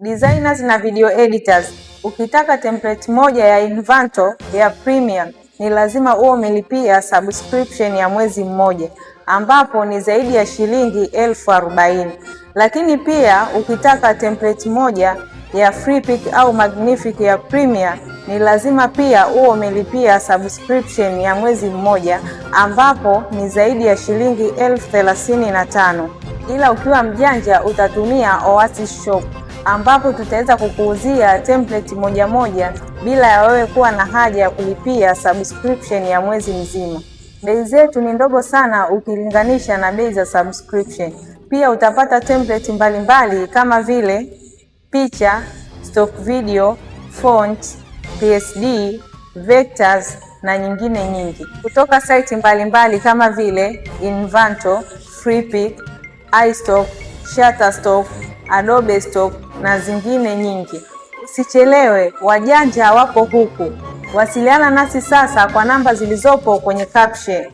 Designers na video editors, ukitaka template moja ya Invanto ya premium ni lazima uwe umelipia subscription ya mwezi mmoja, ambapo ni zaidi ya shilingi 40,000. Lakini pia ukitaka template moja ya Freepik au Magnific ya premium ni lazima pia uwe umelipia subscription ya mwezi mmoja, ambapo ni zaidi ya shilingi 35,000. Ila ukiwa mjanja utatumia Oasis Shop, ambapo tutaweza kukuuzia template moja moja bila ya wewe kuwa na haja ya kulipia subscription ya mwezi mzima. Bei zetu ni ndogo sana ukilinganisha na bei za subscription. Pia utapata template mbalimbali kama vile picha, stock video, font, PSD, vectors na nyingine nyingi kutoka site mbalimbali kama vile Invanto, Freepik, iStock, Shutterstock, Adobe Stock na zingine nyingi. Usichelewe, wajanja wapo huku. Wasiliana nasi sasa kwa namba zilizopo kwenye caption.